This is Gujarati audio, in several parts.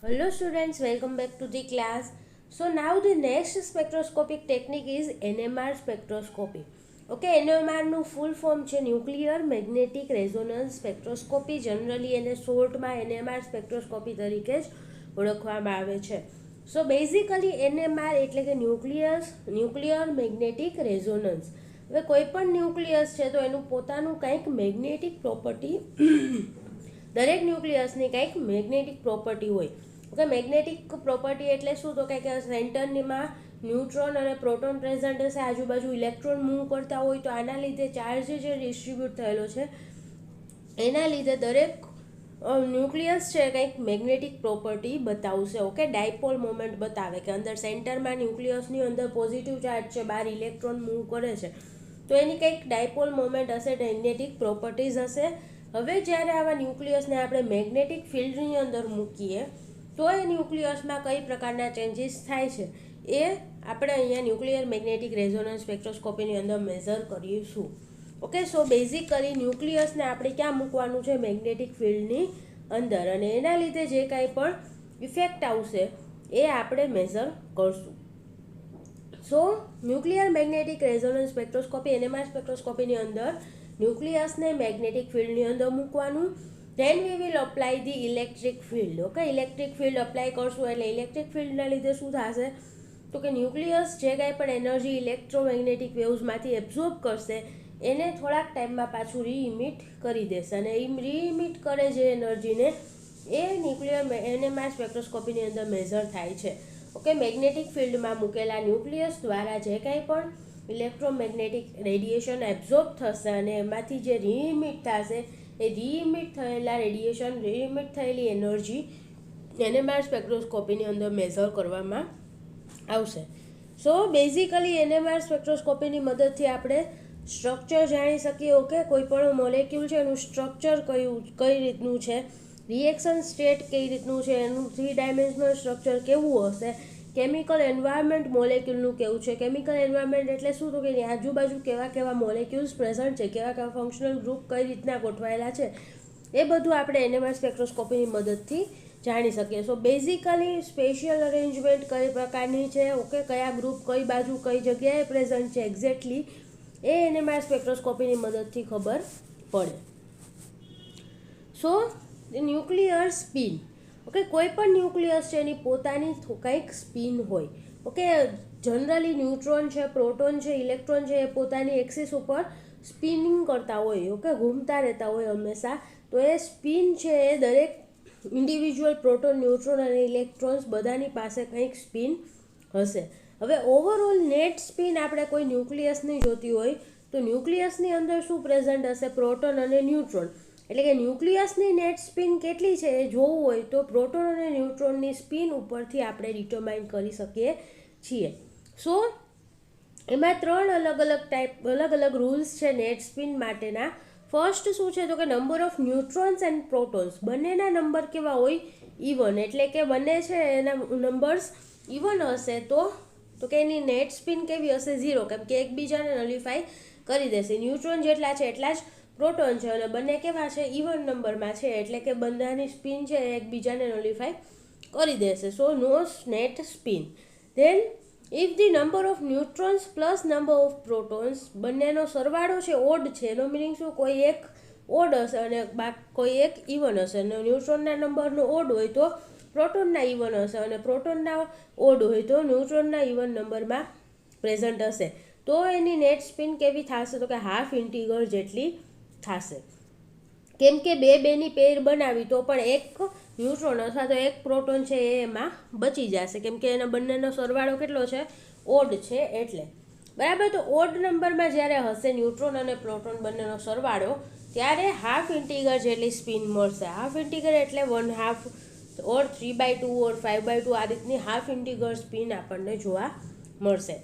Hello students, welcome back to the class. So now the next spectroscopic technique is NMR spectroscopy. Okay, NMR નું full form છે nuclear magnetic resonance spectroscopy. Generally એને શોર્ટમાં NMR સ્પેક્ટ્રોસ્કોપી તરીકે જ ઓળખવામાં આવે છે. સો બેઝિકલી NMR એટલે કે ન્યુક્લિયર મેગ્નેટિક રેઝોનન્સ. હવે કોઈ પણ ન્યુક્લિયસ છે તો એનું પોતાનું કંઈક મેગ્નેટિક પ્રોપર્ટી દરેક ન્યુક્લિયસની કંઈક મેગ્નેટિક પ્રોપર્ટી હોય. ઓકે, મેગ્નેટિક પ્રોપર્ટી એટલે શું? તો કંઈક સેન્ટરમાં ન્યુટ્રોન અને પ્રોટોન પ્રેઝન્ટ હશે, આજુબાજુ ઇલેક્ટ્રોન મૂવ કરતા હોય, તો આના લીધે ચાર્જ જે ડિસ્ટ્રીબ્યુટ થયેલો છે એના લીધે દરેક ન્યુક્લિયસ છે કંઈક મેગ્નેટિક પ્રોપર્ટી બતાવશે. ઓકે, ડાયપોલ મોમેન્ટ બતાવે કે અંદર સેન્ટરમાં ન્યુક્લિયસની અંદર પોઝિટિવ ચાર્જ છે, બહાર ઇલેક્ટ્રોન મૂવ કરે છે, તો એની કંઈક ડાયપોલ મોમેન્ટ હશે, મેગ્નેટિક પ્રોપર્ટીઝ હશે. હવે જ્યારે આવા ન્યુક્લિયસને આપણે મેગ્નેટિક ફિલ્ડની અંદર મૂકીએ તો એ ન્યુક્લિયસમાં કઈ પ્રકારના ચેન્જીસ થાય છે એ આપણે અહીંયા ન્યુક્લિયર મેગ્નેટિક રેઝોનન્સ સ્પેક્ટ્રોસ્કોપીની અંદર મેઝર કરીશું. ઓકે, સો બેઝિકલી ન્યુક્લિયસને આપણે ક્યાં મૂકવાનું છે? મેગ્નેટિક ફિલ્ડની અંદર, અને એના લીધે જે કાંઈ પણ ઇફેક્ટ આવશે એ આપણે મેઝર કરશું. So nuclear magnetic resonance spectroscopy NMR સ્પેક્ટ્રોસ્કોપીની અંદર ન્યુક્લિયસને મેગ્નેટિક ફિલ્ડની અંદર મૂકવાનું. Then we will apply the electric field. Okay, electric field apply કરશું એટલે ઇલેક્ટ્રિક ફિલ્ડના લીધે શું થશે? તો કે ન્યુક્લિયસ જે કાંઈ પણ એનર્જી ઇલેક્ટ્રોમેગ્નેટિક વેવ્સમાંથી એબ્ઝોર્બ કરશે એને થોડાક ટાઈમમાં પાછું રીઇમિટ કરી દેશે, અને એ રીઇમિટ કરે જે એનર્જીને એ ન્યુક્લિયર NMR સ્પેક્ટ્રોસ્કોપીની અંદર મેઝર થાય છે. ઓકે, મેગ્નેટિક ફિલ્ડમાં મૂકેલા ન્યુક્લિયસ દ્વારા જે કાંઈ પણ ઇલેક્ટ્રોમેગ્નેટિક રેડિયેશન એબ્ઝોર્બ થશે અને એમાંથી જે રીઇમિટ થશે એ રીઇમિટ થયેલા રેડિયેશન, રીઇમિટ થયેલી એનર્જી NMR સ્પેક્ટ્રોસ્કોપીની અંદર મેઝર કરવામાં આવશે. સો બેઝિકલી NMR સ્પેક્ટ્રોસ્કોપીની મદદથી આપણે સ્ટ્રક્ચર જાણી શકીએ. ઓકે, કોઈ પણ મોલેક્યુલ છે એનું સ્ટ્રક્ચર કઈ રીતનું છે, રિએક્શન સ્ટેટ કઈ રીતનું છે, એનું 3 ડાયમેન્શનલ સ્ટ્રક્ચર કેવું હશે, કેમિકલ એન્વાયરમેન્ટ મોલેક્યુલનું કેવું છે. કેમિકલ એન્વાયરમેન્ટ એટલે શું? તો કે એની આજુબાજુ કેવા મોલેક્યુલ્સ પ્રેઝન્ટ છે, કેવા ફંક્શનલ ગ્રુપ કઈ રીતના ગોઠવાયેલા છે, એ બધું આપણે NMR સ્પેક્ટ્રોસ્કોપીની મદદથી જાણી શકીએ. સો બેઝિકલી સ્પેશિયલ અરેન્જમેન્ટ કઈ પ્રકારની છે, ઓકે, કયા ગ્રુપ કઈ બાજુ કઈ જગ્યાએ પ્રેઝન્ટ છે એક્ઝેક્ટલી, એ NMR સ્પેક્ટ્રોસ્કોપીની મદદથી ખબર પડે. સો ન્યુક્લિયર સ્પિન. ઓકે, કોઈ પણ ન્યુક્લિયસ છે એની પોતાની કંઈક સ્પિન હોય. ઓકે, જનરલી ન્યુટ્રોન છે, પ્રોટોન છે, ઇલેક્ટ્રોન છે, એ પોતાની એક્સિસ ઉપર સ્પિનિંગ કરતા હોય. ઓકે, ઘૂમતા રહેતા હોય હંમેશા. તો એ સ્પિન છે એ દરેક ઇન્ડિવિજ્યુઅલ પ્રોટોન, ન્યુટ્રોન અને ઇલેક્ટ્રોન્સ બધાની પાસે કંઈક સ્પિન હશે. હવે ઓવરઓલ નેટ સ્પિન આપણે કોઈ ન્યુક્લિયસની જોતી હોય તો ન્યુક્લિયસની અંદર શું પ્રેઝન્ટ હશે? પ્રોટોન અને ન્યુટ્રોન. એટલે કે ન્યુક્લિયસની નેટ સ્પિન કેટલી છે એ જોવું હોય તો પ્રોટોન અને ન્યુટ્રોનની સ્પિન ઉપરથી આપણે ડિટરમાઇન કરી શકીએ છીએ. સો એમાં 3 અલગ અલગ રૂલ્સ છે નેટ સ્પિન માટેના. ફર્સ્ટ શું છે? તો કે નંબર ઓફ ન્યુટ્રોન્સ એન્ડ પ્રોટોન્સ બંનેના નંબર કેવા હોય? ઇવન. એટલે કે બંને છે એના નંબર્સ ઇવન હશે તો કે એની નેટ સ્પિન કેવી હશે? 0, કેમ કે એકબીજાને નલિફાઈ કરી દેશે. ન્યુટ્રોન જેટલા છે એટલા જ પ્રોટોન છે અને બંને કેવા છે? ઇવન નંબરમાં છે, એટલે કે બંનેની સ્પિન છે એકબીજાને નલિફાઈ કરી દેશે. So no net spin. Then if the number of neutrons plus number of protons બંનેનો સરવાળો છે ઓડ છે, એનો મિનિંગ શું? કોઈ એક ઓડ હશે અને કોઈ એક ઇવન હશે. અને ન્યુટ્રોનના નંબરનો ઓડ હોય તો પ્રોટોનના ઇવન હશે, અને પ્રોટોનના ઓડ હોય તો ન્યુટ્રોનના ઇવન નંબરમાં પ્રેઝન્ટ હશે. તો એની નેટ સ્પિન કેવી થશે? તો કે હાફ ઇન્ટિગર જેટલી થશે. કેમ કે બેની પેર બનાવી તો પણ એક ન્યુટ્રોન અથવા તો એક પ્રોટોન છે એ એમાં બચી જશે, કેમ કે એના બંનેનો સરવાળો કેટલો છે? ઓડ છે એટલે. બરાબર, તો ઓડ નંબરમાં જ્યારે હશે ન્યુટ્રોન અને પ્રોટોન બંનેનો સરવાળો, ત્યારે હાફ ઇન્ટિગર જેટલી સ્પિન મળશે. હાફ ઇન્ટિગર એટલે 1/2 ઓર 3/2 ઓર 5/2, આ રીતની હાફ ઇન્ટિગર સ્પિન આપણને જોવા મળશે.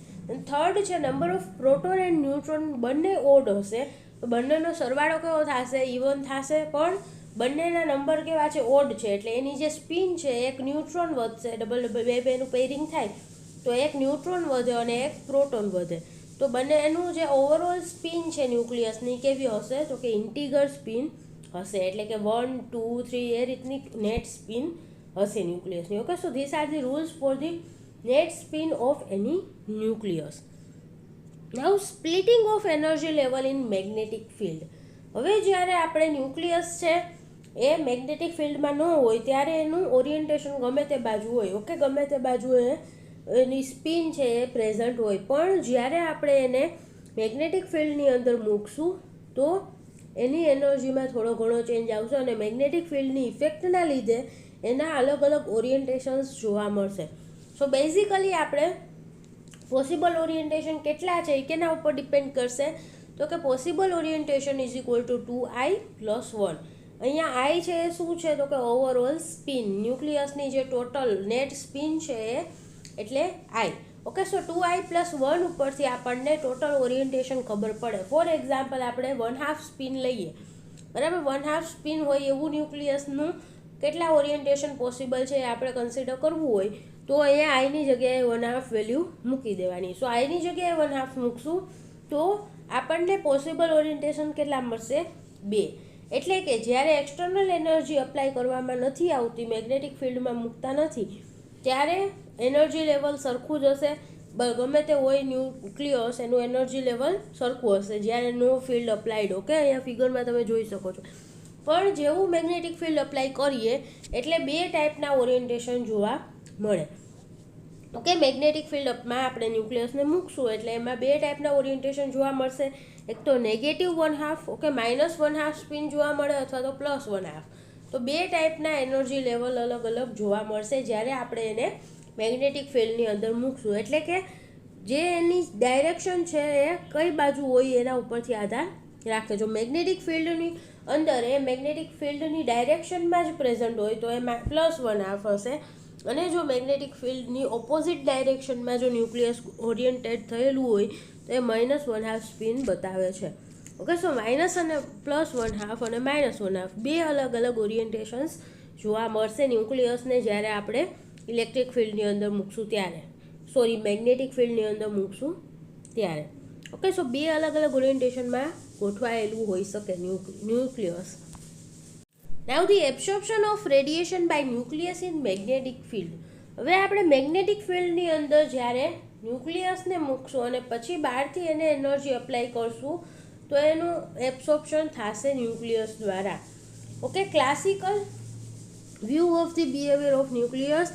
થર્ડ છે number of proton and neutron બંને ઓડ હશે, બંનેનો સરવાળો કેવો થશે? ઇવન થશે, પણ બંનેના નંબર કેવા છે? ઓડ છે, એટલે એની જે સ્પિન છે એક ન્યુટ્રોન વધશે, બેનું પેરિંગ થાય તો એક ન્યુટ્રોન વધે અને એક પ્રોટોન વધે. તો બંનેનું જે ઓવરઓલ સ્પિન છે ન્યુક્લિયસની કેવી હશે? તો કે ઇન્ટિગર સ્પિન હશે, એટલે કે 1, 2, 3 એ રીતની નેટ સ્પિન હશે ન્યુક્લિયસની. Okay, so this are the rules for the net spin of any nucleus. Now splitting of energy level in magnetic field. હવે જ્યારે આપણે ન્યુક્લિયસ છે એ મેગ્નેટિક ફિલ્ડમાં ન હોય ત્યારે એનું ઓરિએન્ટેશન ગમે તે બાજુ હોય. ઓકે, ગમે તે બાજુએ એની સ્પિન છે એ પ્રેઝન્ટ હોય, પણ જ્યારે આપણે એને મેગ્નેટિક ફિલ્ડની અંદર મૂકશું તો એની એનર્જીમાં થોડો ઘણો ચેન્જ આવશે અને મેગ્નેટિક ફિલ્ડની ઇફેક્ટના લીધે એના અલગ અલગ ઓરિએન્ટેશન્સ જોવા મળશે. સો બેઝિકલી આપણે પોસિબલ ઓરિએન્ટેશન કેટલા છે એ કેના ઉપર ડિપેન્ડ કરશે? તો કે possible orientation is equal to 2i + 1. અહીંયા i છે એ શું છે? તો કે ઓવરઓલ સ્પિન, ન્યુક્લિયસની જે ટોટલ નેટ સ્પિન છે એ એટલે i. ઓકે, સો 2i + 1 ઉપરથી આપણને ટોટલ ઓરિએન્ટેશન ખબર પડે. ફોર એક્ઝામ્પલ આપણે 1/2 સ્પિન લઈએ, બરાબર. 1/2 સ્પિન હોય એવું ન્યુક્લિયસનું કેટલા ઓરિએન્ટેશન પોસિબલ છે એ આપણે કન્સિડર કરવું હોય તો અહીંયા આઈની જગ્યાએ 1/2 વેલ્યુ મૂકી દેવાની. સો આઈની જગ્યાએ 1/2 મૂકશું તો આપણને પોસિબલ ઓરિએન્ટેશન કેટલા મળશે? 2. એટલે કે જ્યારે એક્સટર્નલ એનર્જી અપ્લાય કરવામાં નથી આવતી, મેગ્નેટિક ફિલ્ડમાં મૂકતા નથી, ત્યારે એનર્જી લેવલ સરખું જ હશે. ગમે તે હોય ન્યુક્લિયસ, એનું એનર્જી લેવલ સરખું હશે જ્યારે નો ફિલ્ડ અપ્લાઇડ. ઓકે, અહીંયા ફિગરમાં તમે જોઈ શકો છો. પણ જેવું મેગ્નેટિક ફિલ્ડ અપ્લાય કરીએ એટલે 2 ટાઈપના ઓરિએન્ટેશન જોવા મળે. ઓકે, મેગ્નેટિક ફિલ્ડમાં આપણે ન્યુક્લિયસને મૂકશું એટલે એમાં 2 ટાઈપના ઓરિએન્ટેશન જોવા મળશે. એક તો નેગેટિવ 1/2, ઓકે, -1/2 સ્પિન જોવા મળે અથવા તો +1/2. તો 2 ટાઈપના એનર્જી લેવલ અલગ અલગ જોવા મળશે જ્યારે આપણે એને મેગ્નેટિક ફિલ્ડની અંદર મૂકશું. એટલે કે જે એની ડાયરેક્શન છે એ કઈ બાજુ હોય એના ઉપરથી આધાર રાખે. જો મેગ્નેટિક ફિલ્ડની અંદર એ મેગ્નેટિક ફિલ્ડની ડાયરેક્શનમાં જ પ્રેઝન્ટ હોય તો એમાં +1/2 હશે, અને જો મેગ્નેટિક ફિલ્ડની ઓપોઝિટ ડાયરેક્શનમાં જો ન્યુક્લિયસ ઓરિએન્ટેડ થયેલું હોય તો એ -1/2 સ્પિન બતાવે છે. ઓકે, સો માઇનસ અને +1/2 અને -1/2 બે અલગ અલગ ઓરિએન્ટેશન્સ જોવા મળશે ન્યુક્લિયસને જ્યારે આપણે ઇલેક્ટ્રિક ફિલ્ડની અંદર મૂકશું ત્યારે, મેગ્નેટિક ફિલ્ડની અંદર મૂકશું ત્યારે. ઓકે, સો બે અલગ અલગ ઓરિએન્ટેશનમાં ગોઠવાયેલું હોઈ શકે nucleus. Now the absorption of radiation by nucleus in magnetic field. હવે આપણે મેગ્નેટિક ફિલ્ડની અંદર જ્યારે ન્યુક્લિયસને મૂકશું અને પછી બહારથી એને એનર્જી અપ્લાય કરશું તો એનું એબ્સોર્પ્શન થશે ન્યુક્લિયસ દ્વારા. Okay, classical view of the behaviour of nucleus,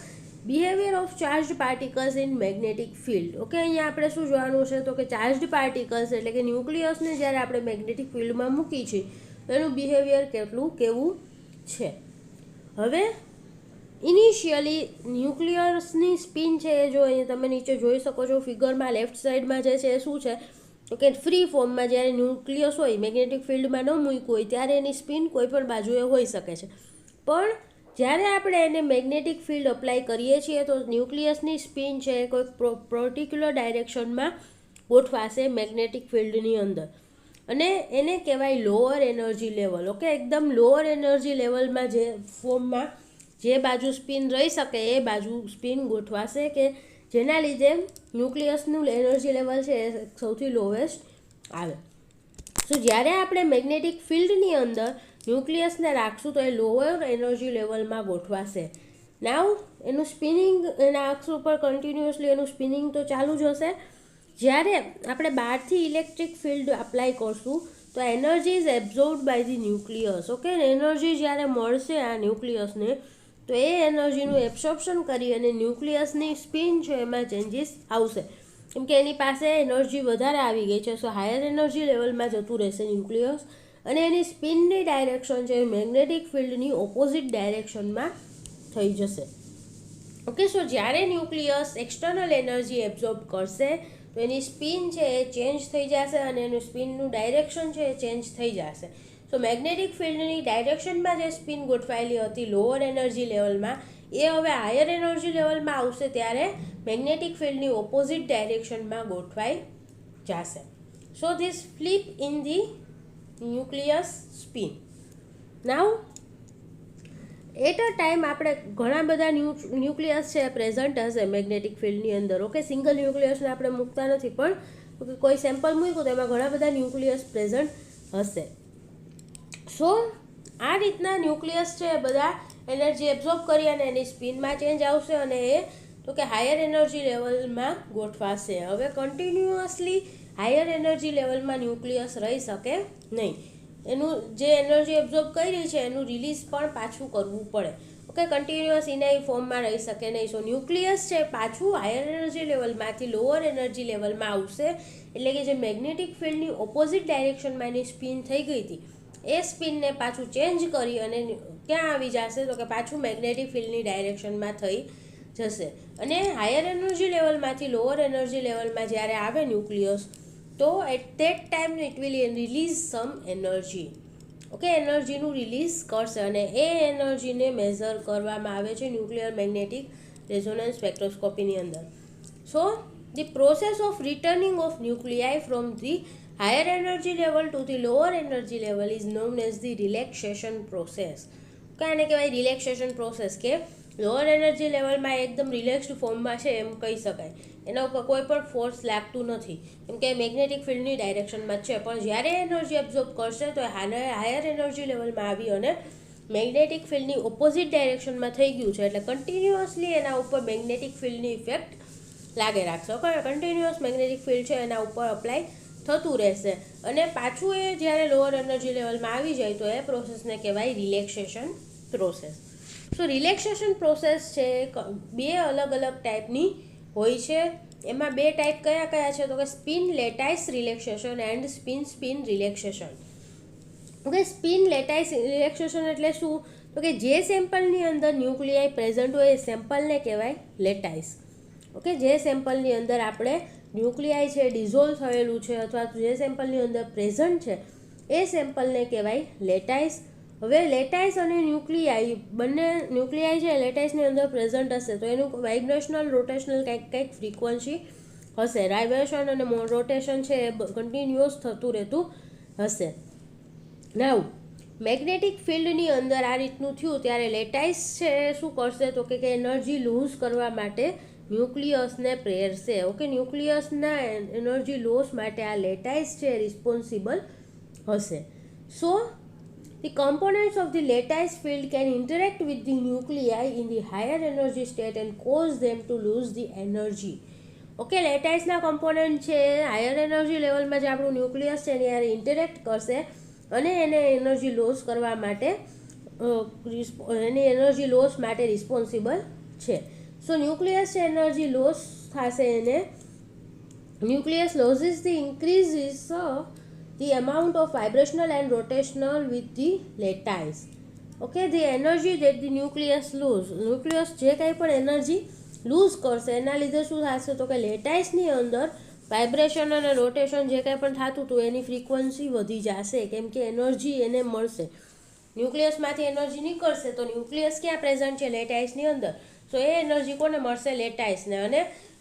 behaviour of charged particles in magnetic field. Okay, અહીંયા આપણે શું જોવાનું છે? તો કે ચાર્જડ પાર્ટિકલ્સ એટલે કે ન્યુક્લિયસને જ્યારે આપણે મેગ્નેટિક ફિલ્ડમાં મૂકી છે તો એનું બિહેવિયર કેવું છે. હવે ઇનિશિયલી ન્યુક્લિયસની સ્પિન છે એ જો અહીંયા તમે નીચે જોઈ શકો છો ફિગરમાં, લેફ્ટ સાઈડમાં જે છે એ શું છે? તો કે ફ્રી ફોર્મમાં જ્યારે ન્યુક્લિયસ હોય, મેગ્નેટિક ફિલ્ડમાં ન મૂક્યું હોય ત્યારે એની સ્પિન કોઈ પણ બાજુએ હોઈ શકે છે. પણ જ્યારે આપણે એને મેગ્નેટિક ફિલ્ડ અપ્લાય કરીએ છીએ તો ન્યુક્લિયસની સ્પિન છે એ કોઈ પર્ટિક્યુલર ડાયરેક્શનમાં ગોઠવાશે મેગ્નેટિક ફિલ્ડની અંદર, અને એને કહેવાય લોઅર એનર્જી લેવલ. ઓકે, એકદમ લોઅર એનર્જી લેવલમાં જે ફોર્મમાં જે બાજુ સ્પિન રહી શકે એ બાજુ સ્પિન ગોઠવાશે કે જેના લીધે ન્યુક્લિયસનું એનર્જી લેવલ છે એ સૌથી લોએસ્ટ આવે. સો જ્યારે આપણે મેગ્નેટિક ફિલ્ડની અંદર ન્યુક્લિયસને રાખશું તો એ લોઅર એનર્જી લેવલમાં ગોઠવાશે. નાવ એનું સ્પિનિંગ એના અક્ષ ઉપર કન્ટિન્યુઅસલી એનું સ્પિનિંગ તો ચાલુ જ હશે. જ્યારે આપણે બહારથી ઇલેક્ટ્રિક ફિલ્ડ અપ્લાય કરશું તો energy is absorbed by the nucleus. Okay, energy જ્યારે મળશે આ ન્યુક્લિયસને તો એ એનર્જીનું એબ્સોર્પ્શન કરી અને ન્યુક્લિયસની સ્પિન છે એમાં ચેન્જીસ આવશે, કેમ કે એની પાસે એનર્જી વધારે આવી ગઈ છે. સો હાયર એનર્જી લેવલમાં જતું રહેશે ન્યુક્લિયસ અને એની સ્પિનની ડાયરેક્શન છે મેગ્નેટિક ફિલ્ડની ઓપોઝિટ ડાયરેક્શનમાં થઈ જશે. ઓકે, સો જ્યારે ન્યુક્લિયસ એક્સટર્નલ એનર્જી એબ્ઝોર્બ કરશે તો એની સ્પિન છે એ ચેન્જ થઈ જશે અને એનું સ્પિનનું ડાયરેક્શન છે એ ચેન્જ થઈ જશે. સો મેગ્નેટિક ફિલ્ડની ડાયરેક્શનમાં જે સ્પિન ગોઠવાયેલી હતી લોઅર એનર્જી લેવલમાં એ હવે હાયર એનર્જી લેવલમાં આવશે ત્યારે મેગ્નેટિક ફિલ્ડની ઓપોઝિટ ડાયરેક્શનમાં ગોઠવાઈ જશે. So this flip in the nucleus spin. Now at a time આપણે ઘણા બધા ન્યુક્લિયસ છે પ્રેઝન્ટ હશે મેગ્નેટિક ફિલ્ડની અંદર. ઓકે, સિંગલ ન્યુક્લિયસને આપણે મૂકતા નથી પણ કોઈ સેમ્પલ મૂક્યું તો એમાં ઘણા બધા ન્યુક્લિયસ પ્રેઝન્ટ હશે. સો આ રીતના ન્યુક્લિયસ છે બધા એનર્જી એબ્ઝોર્બ કરી અને એની સ્પિનમાં ચેન્જ આવશે અને એ તો કે હાયર એનર્જી લેવલમાં ગોઠવાશે. હવે કન્ટિન્યુઅસલી હાયર એનર્જી લેવલમાં ન્યુક્લિયસ રહી શકે નહીં. એનું જે એનર્જી એબ્ઝોર્બ કરી છે એનું રિલીઝ પણ પાછું કરવું પડે. ઓકે, કન્ટિન્યુઅસ ઇનાઈ ફોર્મમાં રહી શકે નહીં. સો ન્યુક્લિયસ છે પાછું હાયર એનર્જી લેવલમાંથી લોઅર એનર્જી લેવલમાં આવશે. એટલે કે જે મેગ્નેટિક ફિલ્ડની ઓપોઝિટ ડાયરેક્શનમાં એની સ્પિન થઈ ગઈ હતી એ સ્પિનને પાછું ચેન્જ કરી અને ક્યાં આવી જશે તો કે પાછું મેગ્નેટિક ફિલ્ડની ડાયરેક્શનમાં થઈ જશે. અને હાયર એનર્જી લેવલમાંથી લોઅર એનર્જી લેવલમાં જ્યારે આવે ન્યુક્લિયસ તો at that time it will release some energy. Okay, એનર્જીનું રિલીઝ કરશે અને એ એનર્જીને મેઝર કરવામાં આવે છે ન્યુક્લિયર મેગ્નેટિક રેઝોનન્સ સ્પેક્ટ્રોસ્કોપીની અંદર. So the process of returning of nuclei from the higher energy level to the lower energy level is known as the relaxation process. કાને કહેવાય રિલેક્સેશન પ્રોસેસ કે લોઅર એનર્જી લેવલમાં એકદમ રિલેક્સ્ડ ફોર્મમાં છે એમ કહી શકાય. એના ઉપર કોઈ પણ ફોર્સ લાગતું નથી કેમ કે મેગ્નેટિક ફિલ્ડની ડાયરેક્શનમાં છે. પણ જ્યારે એનર્જી એબ્ઝોર્બ કરશે તો હાયર એનર્જી લેવલમાં આવી અને મેગ્નેટિક ફિલ્ડની ઓપોઝિટ ડાયરેક્શનમાં થઈ ગયું છે એટલે કન્ટિન્યુઅસલી એના ઉપર મેગ્નેટિક ફિલ્ડની ઇફેક્ટ લાગે રાખશે. ઓકે, કન્ટિન્યુઅસ મેગ્નેટિક ફિલ્ડ છે એના ઉપર અપ્લાય થતું રહેશે અને પાછું એ જ્યારે લોઅર એનર્જી લેવલમાં આવી જાય તો એ પ્રોસેસને કહેવાય રિલેક્સેશન પ્રોસેસ. સો રિલેક્સેશન પ્રોસેસ છે બે અલગ અલગ ટાઈપની હોય છે. એમાં બે ટાઈપ કયા કયા છે તો કે spin lattice relaxation and spin relaxation. Okay, spin lattice relaxation એટલે શું તો કે જે સેમ્પલની અંદર ન્યુક્લિયાઈ પ્રેઝન્ટ હોય એ સેમ્પલને કહેવાય લેટાઇસ. ઓકે, જે સેમ્પલની અંદર આપણે ન્યુક્લિયાઈ છે ડિઝોલ્વ થયેલું છે અથવા જે સેમ્પલની અંદર પ્રેઝન્ટ છે એ સેમ્પલને કહેવાય લેટાઇસ. હવે લેટાઇસ અને ન્યુક્લિયાઈ બંને ન્યુક્લિયાઈ છે લેટાઇસની અંદર પ્રેઝન્ટ હશે તો એનું વાઇબ્રેશનલ રોટેશનલ કંઈક ફ્રીક્વન્સી હશે. વાઇબ્રેશન અને રોટેશન છે એ કન્ટિન્યુઅસ થતું રહેતું હશે. નાઉ મેગ્નેટિક ફિલ્ડની અંદર આ રીતનું થયું ત્યારે લેટાઇસ છે શું કરશે તો કે એનર્જી લૂઝ કરવા માટે ન્યુક્લિયસને પ્રેરશે. ઓકે, ન્યુક્લિયસના એનર્જી લોસ માટે આ લેટાઇસ છે રિસ્પોન્સિબલ હશે. સો the components of the lattice field can interact with the nuclei in the higher energy state and cause them to lose the energy. Okay, લેટાઇસના કમ્પોનન્ટ છે હાયર એનર્જી લેવલમાં જે આપણું ન્યુક્લિયસ છે એની યારે ઇન્ટરેક્ટ કરશે અને એને એનર્જી લોસ કરવા માટે એની એનર્જી લોસ માટે રિસ્પોન્સિબલ છે. સો ન્યુક્લિયસ છે એનર્જી લોસ થશે એને nucleus loses the increases the amount of vibrational and rotational with the lattice. Okay, the energy that the nucleus lose nucleus જે કંઈ પણ એનર્જી લૂઝ કરશે એના લીધે શું થશે તો કે લેટાઇસની અંદર વાઇબ્રેશન અને રોટેશન જે કંઈ પણ થતું હતું એની ફ્રીક્વન્સી વધી જશે કેમ કે એનર્જી એને મળશે. ન્યુક્લિયસમાંથી એનર્જી નીકળશે તો ન્યુક્લિયસ ક્યાં પ્રેઝન્ટ છે લેટાઇસની અંદર. સો એ એનર્જી કોને મળશે લેટાઇસને અને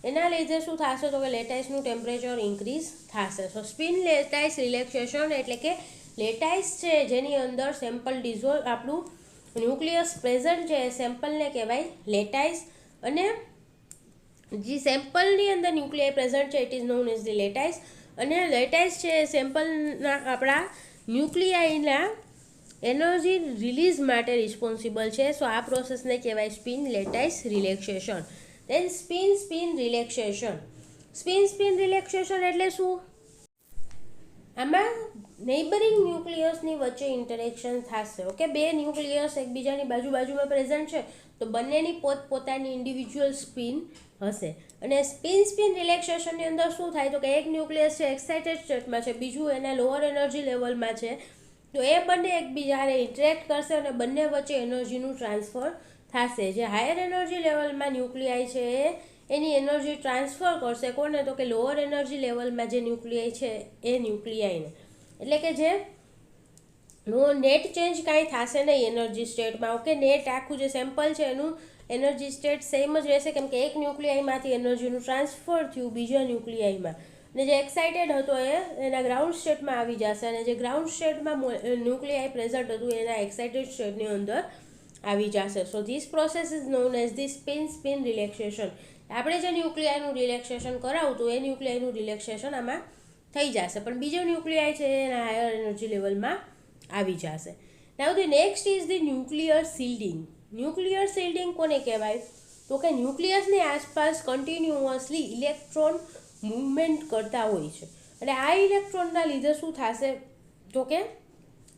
એના લીધે શું થશે તો કે લેટાઇસનું ટેમ્પરેચર ઇન્ક્રીઝ થશે. સો સ્પિન લેટાઇસ રિલેક્સેશન એટલે કે લેટાઇસ છે જેની અંદર સેમ્પલ ડિઝોલ્વ આપણું ન્યુક્લિયસ પ્રેઝન્ટ છે એ સેમ્પલને કહેવાય લેટાઇસ અને જે સેમ્પલની અંદર ન્યુક્લિયાઈ પ્રેઝન્ટ છે it is known as the lattice અને લેટાઇસ છે એ સેમ્પલના આપણા ન્યુક્લિયાઈના એનર્જી રિલીઝ માટે રિસ્પોન્સિબલ છે. સો આ પ્રોસેસને કહેવાય spin lattice relaxation. Then spin relaxation. Spin relaxation એટલે શું? આમાં નેબરિંગ ન્યુક્લિયસની વચ્ચે ઇન્ટરેક્શન થશે. ઓકે, બે ન્યુક્લિયસ એકબીજાની બાજુમાં પ્રેઝન્ટ છે તો બંનેની પોતપોતાની ઇન્ડિવિજ્યુઅલ સ્પિન હશે અને સ્પિન રિલેક્સેશનની અંદર શું થાય તો કે એક ન્યુક્લિયસ છે એક્સાઇટેડ સ્ટેટમાં છે બીજું એના લોઅર એનર્જી લેવલમાં છે તો એ બંને એકબીજાને ઇન્ટરેક્ટ કરશે અને બંને વચ્ચે એનર્જીનું ટ્રાન્સફર થશે. જે હાયર એનર્જી લેવલમાં ન્યુક્લિયાઈ છે એની એનર્જી ટ્રાન્સફર કરશે કોને તો કે લોઅર એનર્જી લેવલમાં જે ન્યુક્લિયાઈ છે એ ન્યુક્લિયાઈને. એટલે કે જે નેટ ચેન્જ કાંઈ થશે નહીં એનર્જી સ્ટેટમાં. ઓકે, નેટ આખું જે સેમ્પલ છે એનું એનર્જી સ્ટેટ સેમ જ રહેશે કેમ કે એક ન્યુક્લિયાઈમાંથી એનર્જીનું ટ્રાન્સફર થયું બીજા ન્યુક્લિયાઈમાં અને જે એક્સાઇટેડ હતો એના ગ્રાઉન્ડ સ્ટેટમાં આવી જશે અને જે ગ્રાઉન્ડ સ્ટેટમાં ન્યુક્લિયાઈ પ્રેઝન્ટ હતું એના એક્સાઇટેડ સ્ટેટની અંદર આવી જશે. So this process is known as the spin relaxation. આપણે જે ન્યુક્લિયાઈનું રિલેક્સેશન કરાવતું એ ન્યુક્લિયાઈનું રિલેક્સેશન આમાં થઈ જશે પણ બીજો ન્યુક્લિયાઈ છે એના હાયર એનર્જી લેવલમાં આવી જશે. Now the next is the nuclear shielding. Nuclear shielding કોને કહેવાય? તો કે ન્યુક્લિયસની આસપાસ કન્ટિન્યુઅસલી ઇલેક્ટ્રોન મૂવમેન્ટ કરતા હોય છે, અને આ ઇલેક્ટ્રોનના લીધે શું થશે તો કે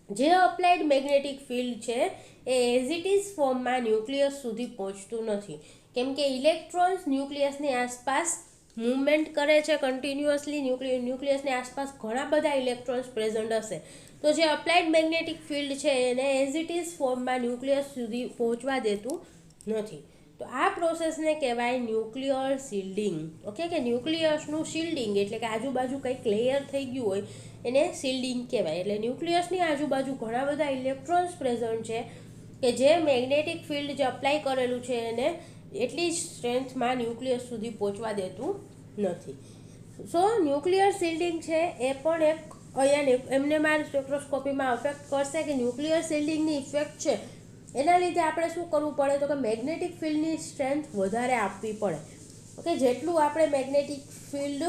જે અપ્લાઇડ મેગ્નેટિક ફિલ્ડ છે એ એઝ ઇટ ઇઝ ફોર્મમાં ન્યુક્લિયસ સુધી પહોંચતું નથી, કેમ કે ઇલેક્ટ્રોન્સ ન્યુક્લિયસની આસપાસ મૂવમેન્ટ કરે છે કન્ટિન્યુઅસલી. ન્યુક્લિયસની આસપાસ ઘણા બધા ઇલેક્ટ્રોન્સ પ્રેઝન્ટ હશે, તો જે અપ્લાઇડ મેગ્નેટિક ફિલ્ડ છે એને એઝ ઇટ ઇઝ ફોર્મમાં ન્યુક્લિયસ સુધી પહોંચવા દેતું નથી. તો આ પ્રોસેસને કહેવાય ન્યુક્લિયર શિલ્ડિંગ. ઓકે, કે ન્યુક્લિયસનું શિલ્ડિંગ એટલે કે આજુબાજુ કંઈક લેયર થઈ ગયું હોય એને શિલ્ડિંગ કહેવાય. એટલે ન્યુક્લિયસની આજુબાજુ ઘણા બધા ઇલેક્ટ્રોન્સ પ્રેઝન્ટ છે કે જે મેગ્નેટિક ફિલ્ડ જે અપ્લાય કરેલું છે એને એટલી જ સ્ટ્રેન્થમાં ન્યુક્લિયસ સુધી પહોંચવા દેતું નથી. સો ન્યુક્લિયર શિલ્ડિંગ છે એ પણ એક અહીંયા એમને માર સ્પેક્ટ્રોસ્કોપીમાં અફેક્ટ કરશે કે ન્યુક્લિયર શિલ્ડિંગની ઇફેક્ટ છે એના લીધે આપણે શું કરવું પડે તો કે મેગ્નેટિક ફિલ્ડની સ્ટ્રેન્થ વધારે આપવી પડે. ઓકે, જેટલું આપણે મેગ્નેટિક ફિલ્ડ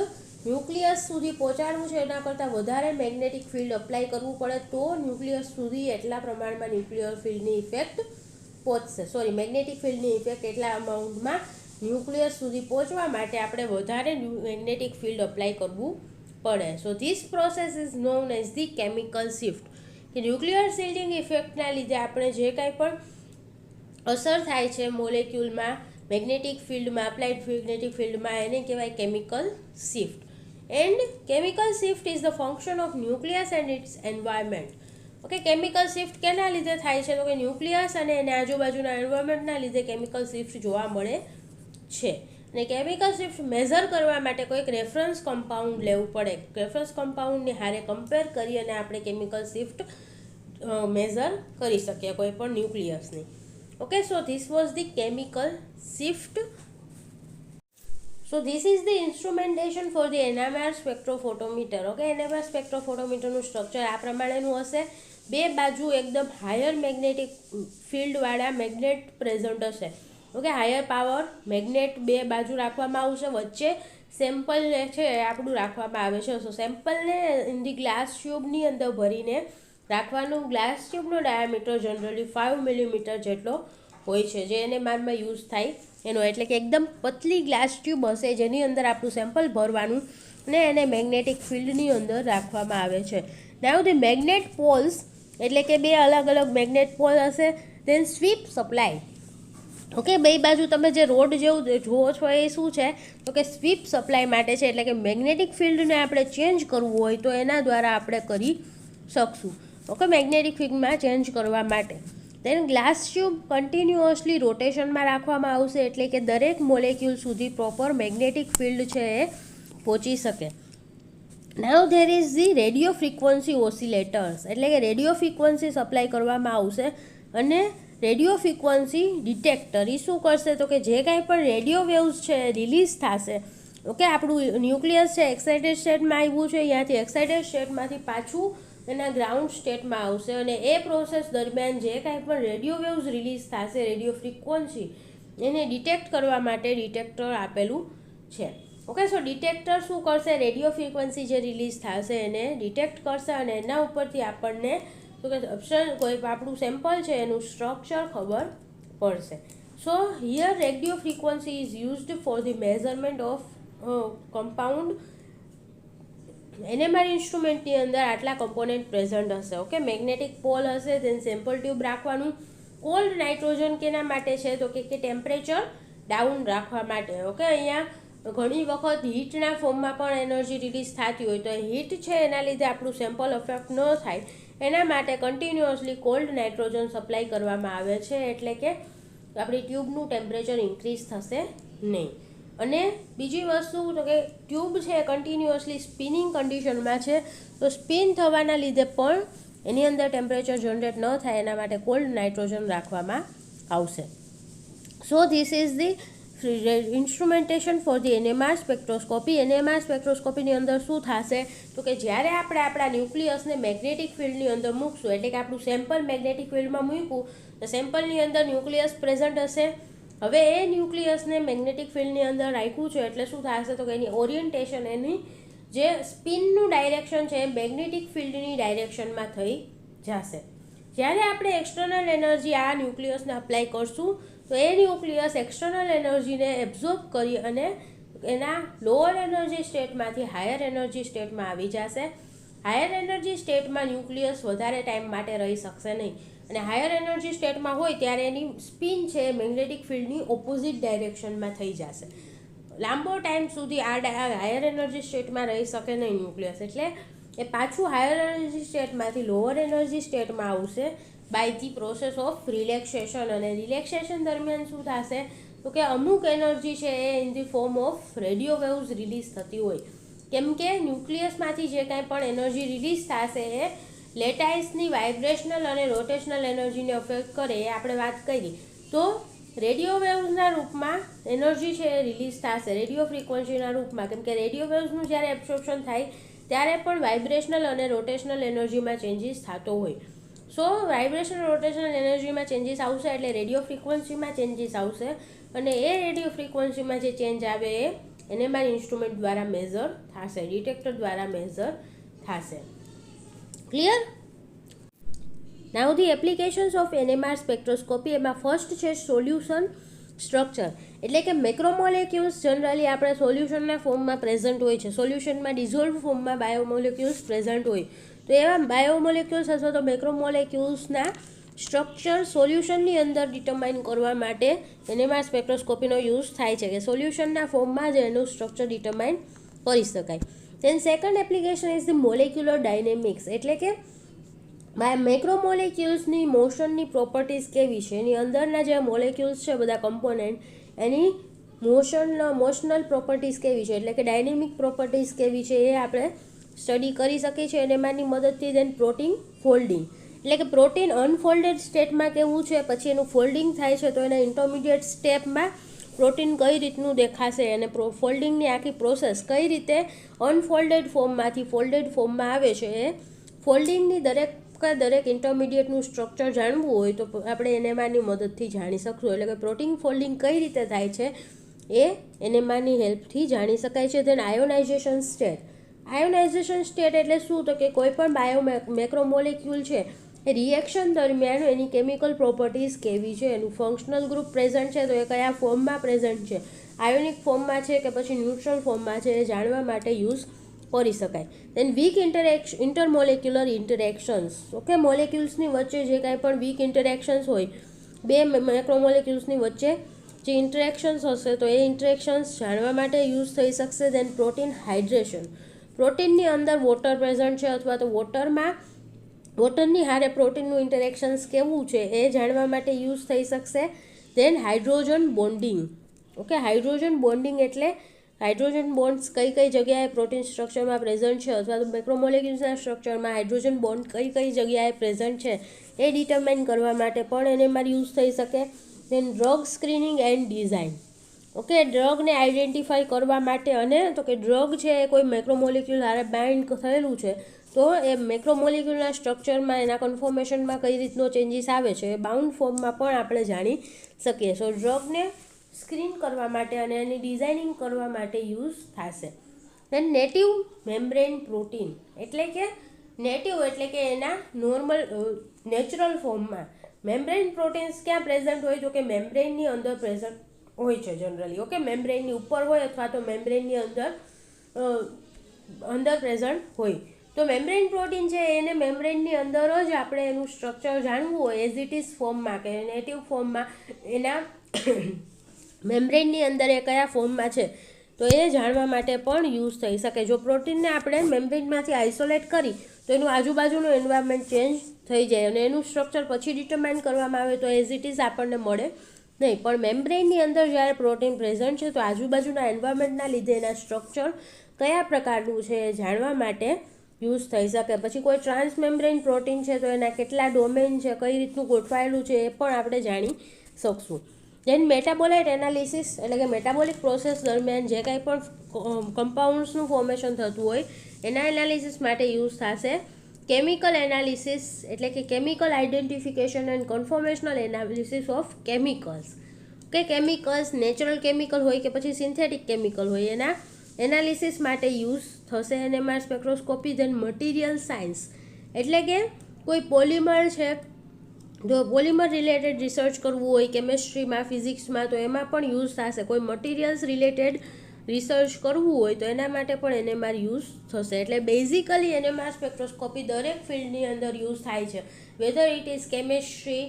ન્યુક્લિયસ સુધી પહોંચાડવું છે એના કરતાં વધારે મેગ્નેટિક ફિલ્ડ અપ્લાય કરવું પડે તો ન્યુક્લિયસ સુધી એટલા પ્રમાણમાં ન્યુક્લિયર ફિલ્ડની ઇફેક્ટ પહોંચશે. મેગ્નેટિક ફિલ્ડની ઇફેક્ટ એટલા અમાઉન્ટમાં ન્યુક્લિયસ સુધી પહોંચવા માટે આપણે વધારે મેગ્નેટિક ફિલ્ડ અપ્લાય કરવું પડે. So this process is known as the chemical shift. કે ન્યુક્લિયર શિલ્ડિંગ ઇફેક્ટના લીધે આપણે જે કાંઈ પણ અસર થાય છે મોલેક્યુલમાં મેગ્નેટિક ફિલ્ડમાં અપ્લાઇડ મેગ્નેટિક ફિલ્ડમાં એને કહેવાય chemical shift. And chemical shift is the function of nucleus and its environment. Okay, chemical shift કેના લીધે થાય છે તો કે ન્યુક્લિયસ અને એના આજુબાજુના એન્વાયરમેન્ટના લીધે કેમિકલ શિફ્ટ જોવા મળે છે. અને કેમિકલ શિફ્ટ મેઝર કરવા માટે કોઈક રેફરન્સ કમ્પાઉન્ડ લેવું પડે. રેફરન્સ કમ્પાઉન્ડની હારે કમ્પેર કરી અને આપણે કેમિકલ શિફ્ટ મેઝર કરી શકીએ કોઈ પણ ન્યુક્લિયસની. Okay, so this was the chemical shift. So this is the instrumentation for the NMR spectrophotometer. Okay, NMR સ્પેક્ટ્રોફોટોમીટરનું સ્ટ્રક્ચર આ પ્રમાણેનું હશે. બે બાજુ એકદમ હાયર મેગ્નેટિક ફિલ્ડવાળા મેગ્નેટ પ્રેઝન્ટ હશે. ઓકે, હાયર પાવર મેગ્નેટ બે બાજુ રાખવામાં આવશે, વચ્ચે સેમ્પલ છે એ આપણું રાખવામાં આવે છે. સો સેમ્પલને ઇન ધી ગ્લાસ ટ્યુબની અંદર ભરીને રાખવાનું. ગ્લાસ ટ્યુબનો ડાયામીટર જનરલી 5 મિલીમીટર જેટલો હોય છે જે એને મારમાં યુઝ થાય એનો. એટલે કે એકદમ પતલી ગ્લાસ ટ્યુબ હશે જેની અંદર આપણું સેમ્પલ ભરવાનું ને એને મેગ્નેટિક ફિલ્ડની અંદર રાખવામાં આવે છે. નાઉ ધી મેગ્નેટ પોલ્સ એટલે કે બે અલગ અલગ મેગ્નેટ પોલ હશે. દેન સ્વીપ સપ્લાય. ઓકે, બે બાજુ તમે જે રોડ જેવું જુઓ છો એ શું છે તો કે સ્વીપ સપ્લાય માટે છે. એટલે કે મેગ્નેટિક ફિલ્ડને આપણે ચેન્જ કરવું હોય તો એના દ્વારા આપણે કરી શકશું. ઓકે, મેગ્નેટિક ફિલ્ડમાં ચેન્જ કરવા માટે. દેન ગ્લાસ ટ્યુબ કન્ટિન્યુઅસલી રોટેશનમાં રાખવામાં આવશે એટલે કે દરેક મોલેક્યુલ સુધી પ્રોપર મેગ્નેટિક ફિલ્ડ છે એ પહોંચી શકે. Now there is the radio frequency oscillators. એટલે કે રેડિયો ફ્રીક્વન્સી સપ્લાય કરવામાં આવશે અને રેડિયો ફ્રીક્વન્સી ડિટેક્ટર એ શું કરશે તો કે જે કાંઈ પણ રેડિયો વેવ્સ છે રિલીઝ થશે. ઓકે, આપણું ન્યુક્લિયસ છે એક્સાઇટેડ સ્ટેટમાં આવ્યું છે, ત્યાંથી એક્સાઇટેડ સ્ટેટમાંથી પાછું એના ગ્રાઉન્ડ સ્ટેટમાં આવશે અને એ પ્રોસેસ દરમિયાન જે કાંઈ પણ રેડિયો વેવ્સ રિલીઝ થશે રેડિયો ફ્રીક્વન્સી એને ડિટેક્ટ કરવા માટે ડિટેક્ટર આપેલું છે. ઓકે, સો ડિટેક્ટર શું કરશે રેડિયો ફ્રીક્વન્સી જે રિલીઝ થશે એને ડિટેક્ટ કરશે અને એના ઉપરથી આપણને તો કે કોઈ આપણું સેમ્પલ છે એનું સ્ટ્રક્ચર ખબર પડશે. So here radio frequency is used for the measurement of compound. NMR ઇન્સ્ટ્રુમેન્ટની અંદર આટલા કમ્પોનેન્ટ પ્રેઝન્ટ હશે. ઓકે, મેગ્નેટિક પોલ હશે, દેન સેમ્પલ ટ્યુબ રાખવાનું. કોલ્ડ નાઇટ્રોજન કેના માટે છે તો કે ટેમ્પરેચર ડાઉન રાખવા માટે. ઓકે, અહીંયા ઘણી વખત હીટના ફોર્મમાં પણ એનર્જી રિલીઝ થતી હોય તો હીટ છે એના લીધે આપણું સેમ્પલ અફેક્ટ ન થાય એના માટે કન્ટિન્યુઅસલી કોલ્ડ નાઇટ્રોજન સપ્લાય કરવામાં આવે છે. એટલે કે આપણી ટ્યુબનું ટેમ્પરેચર ઇન્ક્રીઝ થશે નહીં. અને બીજી વસ્તુ તો કે ટ્યુબ છે કન્ટિન્યુઅસલી સ્પિનિંગ કન્ડિશનમાં છે તો સ્પિન થવાના લીધે પણ એની અંદર ટેમ્પરેચર જનરેટ ન થાય એના માટે કોલ્ડ નાઇટ્રોજન રાખવામાં આવશે. So this is the instrumentation for the NMR spectroscopy. NMR સ્પેક્ટ્રોસ્કોપીની અંદર શું થશે તો કે જ્યારે આપણે આપણા ન્યુક્લિયસને મેગ્નેટિક ફિલ્ડની અંદર મૂકશું એટલે કે આપણું સેમ્પલ મેગ્નેટિક ફિલ્ડમાં મૂક્યું તો સેમ્પલની અંદર ન્યુક્લિયસ પ્રેઝન્ટ હશે. હવે એ ન્યુક્લિયસને મેગ્નેટિક ફિલ્ડની અંદર રાખ્યું છે એટલે શું થશે તો કે એની ઓરિએન્ટેશન એની જે સ્પિનનું ડાયરેક્શન છે એ મેગ્નેટિક ફિલ્ડની ડાયરેક્શનમાં થઈ જશે. જ્યારે આપણે એક્સટર્નલ એનર્જી આ ન્યુક્લિયસને અપ્લાય કરશું તો એ ન્યુક્લિયસ એક્સટર્નલ એનર્જીને એબ્ઝોર્બ કરી અને એના લોઅર એનર્જી સ્ટેટમાંથી હાયર એનર્જી સ્ટેટમાં આવી જશે. હાયર એનર્જી સ્ટેટમાં ન્યુક્લિયસ વધારે ટાઈમ માટે રહી શકશે નહીં, અને હાયર એનર્જી સ્ટેટમાં હોય ત્યારે એની સ્પિન છે મેગ્નેટિક ફિલ્ડની ઓપોઝિટ ડાયરેક્શનમાં થઈ જશે. લાંબો ટાઈમ સુધી આ હાયર એનર્જી સ્ટેટમાં રહી શકે નહીં ન્યુક્લિયસ, એટલે એ પાછું હાયર એનર્જી સ્ટેટમાંથી લોઅર એનર્જી સ્ટેટમાં આવશે by the process of relaxation. અને રિલેક્સેશન દરમિયાન શું થશે તો કે અમુક એનર્જી છે એ in the form of radio waves release થતી હોય, કેમ કે ન્યુક્લિયસમાંથી જે કાંઈ પણ એનર્જી રિલીઝ થશે એ લેટાઇસની વાઇબ્રેશનલ અને રોટેશનલ એનર્જીને અફેક્ટ કરે, એ આપણે વાત કરી. તો રેડિયો વેવ્સના રૂપમાં એનર્જી છે એ રિલીઝ થશે રેડિયો ફ્રિકવન્સીના રૂપમાં, કેમ કે રેડિયો વેવ્સનું જ્યારે એબ્સોર્પ્શન થાય ત્યારે પણ વાઇબ્રેશનલ અને રોટેશનલ એનર્જીમાં ચેન્જીસ થતો હોય. સો વાઇબ્રેશનલ રોટેશનલ એનર્જીમાં ચેન્જીસ આવશે એટલે રેડિયો ફ્રિકવન્સીમાં ચેન્જીસ આવશે, અને એ રેડિયો ફ્રિકવન્સીમાં જે ચેન્જ આવે એ NMR ઇન્સ્ટ્રુમેન્ટ દ્વારા મેઝર થશે, ડિટેક્ટર દ્વારા મેઝર થશે. Clear? Now the applications of NMR spectroscopy. એમાં ફર્સ્ટ છે સોલ્યુશન સ્ટ્રક્ચર, એટલે કે મેક્રોમોલેક્યુલ્સ જનરલી આપણે સોલ્યુશનના ફોર્મમાં પ્રેઝન્ટ હોય છે, સોલ્યુશનમાં ડિઝોલ્વ ફોર્મમાં બાયોમોલેક્યુલ્સ પ્રેઝન્ટ હોય. તો એવા બાયોમોલેક્યુલ્સ અથવા તો મેક્રોમોલેક્યુલ્સના સ્ટ્રક્ચર સોલ્યુશનની અંદર ડિટરમાઇન કરવા માટે NMR સ્પેક્ટ્રોસ્કોપીનો યુઝ થાય છે, કે સોલ્યુશનના ફોર્મમાં જ એનું સ્ટ્રક્ચર ડિટરમાઇન કરી શકાય. Then second application is the molecular dynamics, એટલે કે મેક્રોમોલેક્યુલ્સની મોશનની પ્રોપર્ટીઝ કેવી છે, એની અંદરના જે મોલેક્યુલ્સ છે બધા કમ્પોનન્ટ, એની મોશનલ પ્રોપર્ટીઝ કેવી છે, એટલે કે ડાયનેમિક પ્રોપર્ટીઝ કેવી છે એ આપણે સ્ટડી કરી શકીએ છીએ NMRની મદદથી. દેન પ્રોટીન ફોલ્ડિંગ, એટલે કે પ્રોટીન અનફોલ્ડેડ સ્ટેટમાં કેવું છે, પછી એનું ફોલ્ડિંગ થાય છે તો એના ઇન્ટરમીડિયેટ સ્ટેપમાં પ્રોટીન કઈ રીતનું દેખાશે, અને ફોલ્ડિંગની આખી પ્રોસેસ કઈ રીતે અનફોલ્ડેડ ફોર્મમાંથી ફોલ્ડેડ ફોર્મમાં આવે છે, એ ફોલ્ડિંગની દરેક ઇન્ટરમીડિયેટનું સ્ટ્રક્ચર જાણવું હોય તો આપણે NMRની મદદથી જાણી શકશું. એટલે કે પ્રોટીન ફોલ્ડિંગ કઈ રીતે થાય છે એ NMRની હેલ્પથી જાણી શકાય છે. દેન આયોનાઇઝેશન સ્ટેટ. આયોનાઇઝેશન સ્ટેટ એટલે શું તો કે કોઈ પણ મેક્રોમોલેક્યુલ છે એ રિએક્શન દરમિયાન એની કેમિકલ પ્રોપર્ટીઝ કેવી છે, એનું ફંક્શનલ ગ્રુપ પ્રેઝન્ટ છે તો એ કયા ફોર્મમાં પ્રેઝન્ટ છે, આયોનિક ફોર્મમાં છે કે પછી ન્યુટ્રલ ફોર્મમાં છે, એ જાણવા માટે યુઝ કરી શકાય. દેન વીક ઇન્ટરમોલેક્યુલર ઇન્ટરેક્શન્સ. ઓકે, મોલેક્યુલ્સની વચ્ચે જે કાંઈ પણ વીક ઇન્ટરેક્શન્સ હોય, બે મેક્રોમોલેક્યુલ્સની વચ્ચે જે ઇન્ટરેક્શન્સ હશે તો એ ઇન્ટરેક્શન્સ જાણવા માટે યુઝ થઈ શકશે. દેન પ્રોટીન હાઇડ્રેશન. પ્રોટીનની અંદર વોટર પ્રેઝન્ટ છે અથવા તો વોટરની હારે પ્રોટીનનું ઇન્ટરેક્શન્સ કેવું છે એ જાણવા માટે યુઝ થઈ શકશે. Then hydrogen bonding. Okay, hydrogen bonding એટલે હાઇડ્રોજન બોન્ડ્સ કઈ કઈ જગ્યાએ પ્રોટીન સ્ટ્રક્ચરમાં પ્રેઝન્ટ છે અથવા તો મેક્રોમોલેક્યુલ્સના સ્ટ્રક્ચરમાં હાઇડ્રોજન બોન્ડ કઈ જગ્યાએ પ્રેઝન્ટ છે એ ડિટરમાઇન કરવા માટે પણ NMR યુઝ થઈ શકે. Then drug screening and design. Okay, ડ્રગને આઈડેન્ટિફાઈ કરવા માટે, અને તો કે ડ્રગ છે એ કોઈ મેક્રોમોલેક્યુલ હારે બાઇન્ડ થયેલું છે તો એ મેક્રોમોલેક્યુલના સ્ટ્રક્ચરમાં એના કન્ફોર્મેશનમાં કઈ રીતનો ચેન્જીસ આવે છે એ બાઉન્ડ ફોર્મમાં પણ આપણે જાણી શકીએ. સો ડ્રગને સ્ક્રીન કરવા માટે અને એની ડિઝાઇનિંગ કરવા માટે યુઝ થશે. દેન નેટિવ મેમ્બ્રેન પ્રોટીન, એટલે કે નેટિવ એટલે કે એના નેચરલ ફોર્મમાં મેમ્બ્રેન પ્રોટીન્સ ક્યાં પ્રેઝન્ટ હોય તો કે મેમ્બ્રેનની અંદર પ્રેઝન્ટ હોય છે જનરલી. ઓકે, મેમ્બ્રેનની ઉપર હોય અથવા તો મેમ્બ્રેનની અંદર પ્રેઝન્ટ હોય. તો મેમ્બ્રેન પ્રોટીન છે એને મેમ્બ્રેનની અંદર જ આપણે એનું સ્ટ્રક્ચર જાણવું હોય એઝ ઇટ ઇઝ ફોર્મમાં કે નેટિવ ફોર્મમાં, એના મેમ્બ્રેનની અંદર એ કયા ફોર્મમાં છે તો એ જાણવા માટે પણ યુઝ થઈ શકે. જો પ્રોટીનને આપણે મેમ્બ્રેનમાંથી આઇસોલેટ કરી તો એનું આજુબાજુનું એન્વાયરમેન્ટ ચેન્જ થઈ જાય અને એનું સ્ટ્રક્ચર પછી ડિટરમાઇન કરવામાં આવે તો એઝ ઇટ ઇઝ આપણને મળે નહીં. પણ મેમ્બ્રેનની અંદર જ્યારે પ્રોટીન પ્રેઝન્ટ છે તો આજુબાજુના એન્વાયરમેન્ટના લીધે એના સ્ટ્રક્ચર કયા પ્રકારનું છે એ જાણવા માટે યુઝ થઈ શકે. પછી કોઈ ટ્રાન્સમેમ્બ્રેન પ્રોટીન છે તો એના કેટલા ડોમેન છે, કઈ રીતનું ગોઠવાયેલું છે એ પણ આપણે જાણી શકશું. દેન મેટાબોલાઇટ એનાલિસિસ, એટલે કે મેટાબોલિક પ્રોસેસ દરમિયાન જે કાંઈ પણ કમ્પાઉન્ડ્સનું ફોર્મેશન થતું હોય એના એનાલિસિસ માટે યુઝ થશે. કેમિકલ એનાલિસિસ, એટલે કે chemical identification and conformational analysis of chemicals. કે કેમિકલ્સ નેચરલ કેમિકલ હોય કે પછી સિન્થેટિક કેમિકલ હોય, એના એનાલિસિસ માટે યુઝ થશે NMR સ્પેક્ટ્રોસ્કોપી. દેન મટીરિયલ સાયન્સ, એટલે કે કોઈ પોલિમર છે જો પોલિમર રિલેટેડ રિસર્ચ કરવું હોય કેમેસ્ટ્રીમાં, ફિઝિક્સમાં, તો એમાં પણ યુઝ થશે. કોઈ મટીરિયલ્સ રિલેટેડ રિસર્ચ કરવું હોય તો એના માટે પણ એનએમઆર યુઝ થશે. એટલે બેઝિકલી એનએમઆર સ્પેક્ટ્રોસ્કોપી દરેક ફિલ્ડની અંદર યુઝ થાય છે, weather it is chemistry,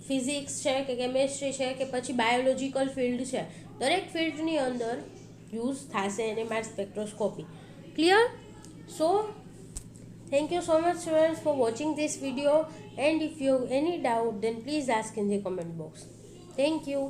physics છે કે કેમેસ્ટ્રી છે કે પછી બાયોલોજિકલ ફિલ્ડ છે, દરેક ફિલ્ડની અંદર યુઝ થશે NMR spectroscopy. Clear? So thank you so much students for watching this video, and if you have any doubt then please ask in the comment box. Thank you.